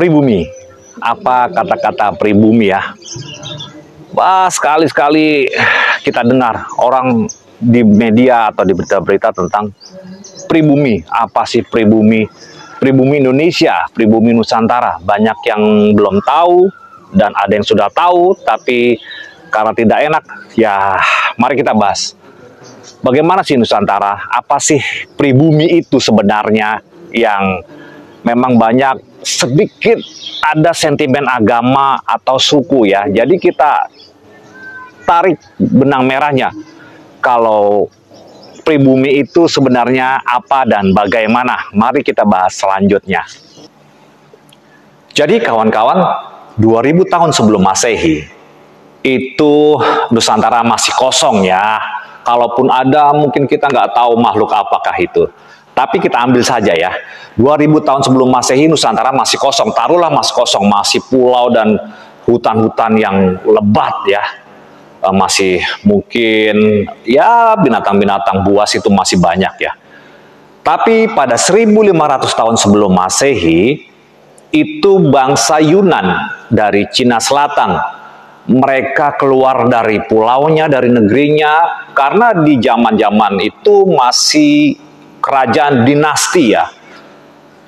Pribumi. Apa kata-kata pribumi ya? Wah, sekali-sekali kita dengar orang di media atau di berita-berita tentang pribumi. Apa sih pribumi? Pribumi Indonesia, pribumi Nusantara. Banyak yang belum tahu dan ada yang sudah tahu, tapi karena tidak enak, ya mari kita bahas. Bagaimana sih Nusantara? Apa sih pribumi itu sebenarnya yang memang banyak sedikit ada sentimen agama atau suku ya. Jadi kita tarik benang merahnya. Kalau pribumi itu sebenarnya apa dan bagaimana? Mari kita bahas selanjutnya. Jadi kawan-kawan, 2000 tahun sebelum Masehi itu Nusantara masih kosong ya. Kalaupun ada mungkin kita nggak tahu makhluk apakah itu. Tapi kita ambil saja ya, 2000 tahun sebelum Masehi Nusantara masih kosong, taruhlah masih kosong, masih pulau dan hutan-hutan yang lebat ya. Masih mungkin ya binatang-binatang buas itu masih banyak ya. Tapi pada 1500 tahun sebelum Masehi, itu bangsa Yunan dari Cina Selatan. Mereka keluar dari pulaunya, dari negerinya, karena di zaman-zaman itu masih kerajaan dinasti ya.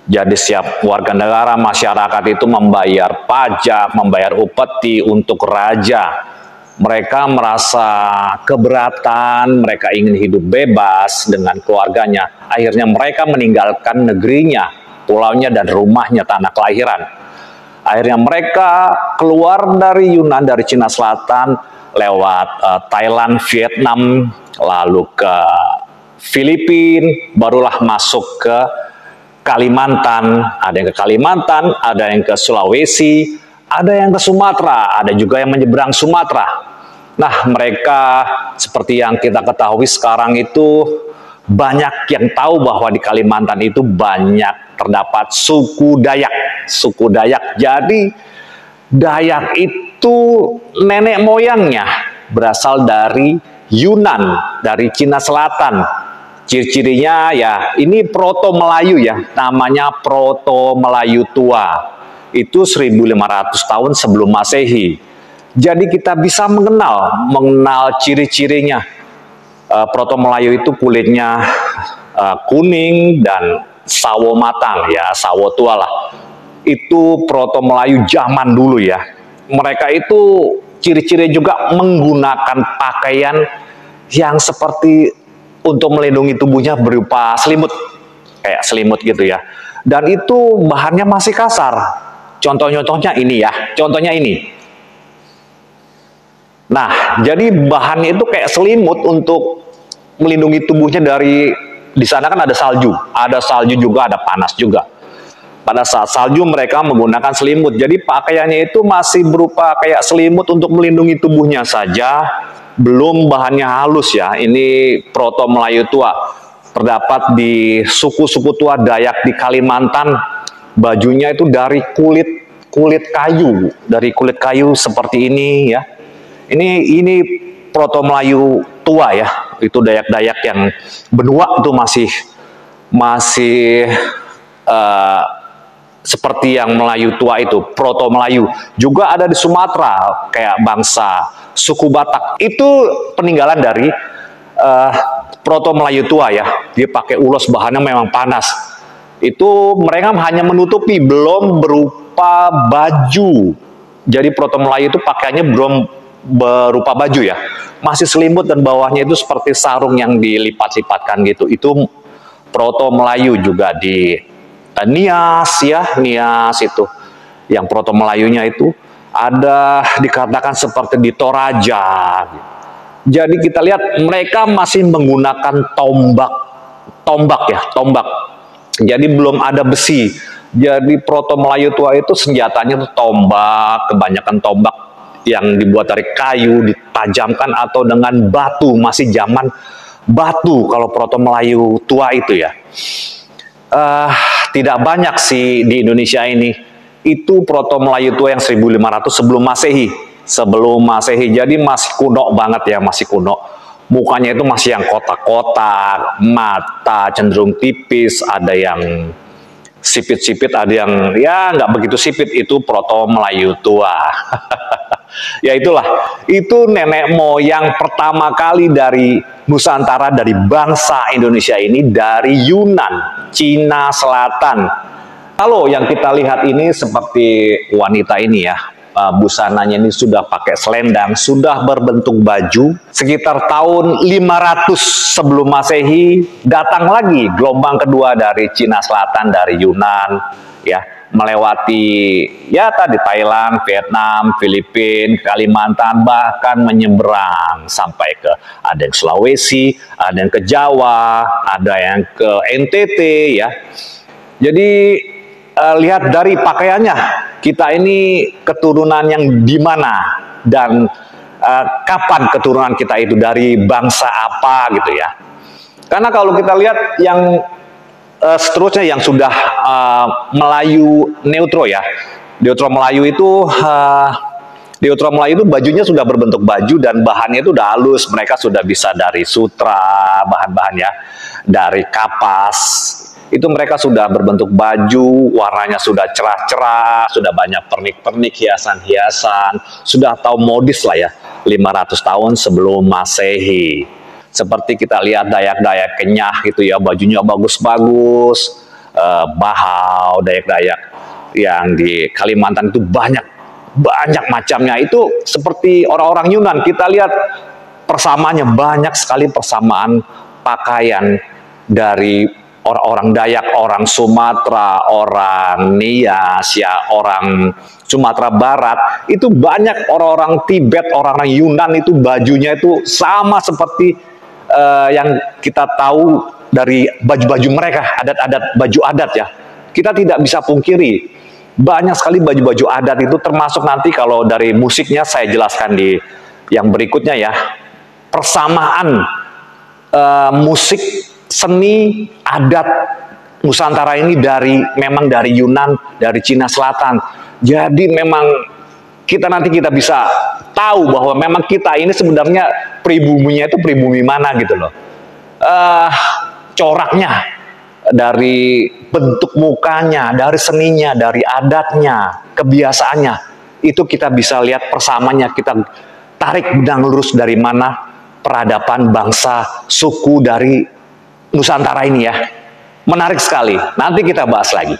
Jadi setiap warga negara masyarakat itu membayar pajak, membayar upeti untuk raja. Mereka merasa keberatan, mereka ingin hidup bebas dengan keluarganya. Akhirnya mereka meninggalkan negerinya, pulaunya dan rumahnya, tanah kelahiran. Akhirnya mereka keluar dari Yunan, dari Cina Selatan, lewat Thailand, Vietnam, lalu ke Filipina, barulah masuk ke Kalimantan. Ada yang ke Kalimantan, ada yang ke Sulawesi, ada yang ke Sumatera, ada juga yang menyeberang Sumatera. Nah, mereka seperti yang kita ketahui sekarang itu banyak yang tahu bahwa di Kalimantan itu banyak terdapat suku Dayak. Suku Dayak. Jadi Dayak itu nenek moyangnya berasal dari Yunan, dari Cina Selatan. Ciri-cirinya ya, ini Proto Melayu ya, namanya Proto Melayu tua. Itu 1500 tahun sebelum Masehi. Jadi kita bisa mengenal ciri-cirinya. Proto Melayu itu kulitnya kuning dan sawo matang ya, sawo tua lah. Itu Proto Melayu zaman dulu ya. Mereka itu ciri-ciri juga menggunakan pakaian yang seperti untuk melindungi tubuhnya berupa selimut, kayak selimut gitu ya. Dan itu bahannya masih kasar. Contoh-contohnya ini ya, contohnya ini. Nah, jadi bahannya itu kayak selimut untuk melindungi tubuhnya dari, di sana kan ada salju juga, ada panas juga. Pada saat salju mereka menggunakan selimut, jadi pakaiannya itu masih berupa kayak selimut untuk melindungi tubuhnya saja, belum bahannya halus ya. Ini Proto Melayu tua, terdapat di suku-suku tua Dayak di Kalimantan, bajunya itu dari kulit kayu seperti ini ya. Ini Proto Melayu tua ya, itu Dayak-Dayak yang benua itu masih seperti yang Melayu tua itu, Proto Melayu. Juga ada di Sumatera, kayak bangsa suku Batak. Itu peninggalan dari Proto Melayu tua ya. Dia pakai ulos, bahannya memang panas. Itu mereka hanya menutupi, belum berupa baju. Jadi Proto Melayu itu pakaiannya belum berupa baju ya. Masih selimut dan bawahnya itu seperti sarung yang dilipat-lipatkan gitu. Itu Proto Melayu. Juga di Nias ya, Nias itu. Yang Proto Melayunya itu ada dikatakan seperti di Toraja. Jadi kita lihat mereka masih menggunakan tombak ya, tombak. Jadi belum ada besi. Jadi Proto Melayu tua itu senjatanya itu tombak, kebanyakan tombak yang dibuat dari kayu, ditajamkan atau dengan batu, masih zaman batu kalau Proto Melayu tua itu ya. Tidak banyak sih di Indonesia ini. Itu Proto Melayu tua yang 1500 sebelum Masehi. Sebelum Masehi, jadi masih kuno banget ya, masih kuno. Mukanya itu masih yang kotak-kotak, mata cenderung tipis, ada yang sipit-sipit, ada yang ya nggak begitu sipit, itu Proto Melayu tua. Ya itulah, itu nenek moyang pertama kali dari Nusantara, dari bangsa Indonesia ini, dari Yunan, Cina Selatan. Kalau yang kita lihat ini seperti wanita ini ya, busananya ini sudah pakai selendang, sudah berbentuk baju. Sekitar tahun 500 sebelum Masehi, datang lagi gelombang kedua dari Cina Selatan, dari Yunan, ya, melewati ya tadi Thailand, Vietnam, Filipina, Kalimantan, bahkan menyeberang sampai ke, ada yang Sulawesi, ada yang ke Jawa, ada yang ke NTT ya. Jadi lihat dari pakaiannya, kita ini keturunan yang di mana dan kapan keturunan kita itu, dari bangsa apa gitu ya. Karena kalau kita lihat yang seterusnya yang sudah Melayu neutro ya, neutro Melayu itu bajunya sudah berbentuk baju dan bahannya itu udah halus, mereka sudah bisa dari sutra, bahan-bahannya dari kapas. Itu mereka sudah berbentuk baju, warnanya sudah cerah-cerah, sudah banyak pernik-pernik, hiasan-hiasan, sudah tahu modis lah ya, 500 tahun sebelum Masehi. Seperti kita lihat Dayak-Dayak Kenyah gitu ya, bajunya bagus-bagus, Bahau, Dayak-Dayak yang di Kalimantan itu banyak macamnya. Itu seperti orang-orang Yunan, kita lihat persamaannya, banyak sekali persamaan pakaian dari orang-orang Dayak, orang Sumatera, orang Nias, ya, orang Sumatera Barat, itu banyak orang-orang Tibet, orang-orang Yunan itu bajunya itu sama seperti yang kita tahu dari baju-baju mereka, adat-adat baju adat ya. Kita tidak bisa pungkiri, banyak sekali baju-baju adat itu, termasuk nanti kalau dari musiknya saya jelaskan di yang berikutnya ya, persamaan musik seni adat Nusantara ini memang dari Yunan, dari Cina Selatan. Jadi memang kita bisa tahu bahwa memang kita ini sebenarnya pribuminya itu pribumi mana gitu loh. Coraknya, dari bentuk mukanya, dari seninya, dari adatnya, kebiasaannya, itu kita bisa lihat persamanya. Kita tarik benang lurus dari mana peradaban bangsa suku dari Nusantara ini ya. Menarik sekali. Nanti kita bahas lagi.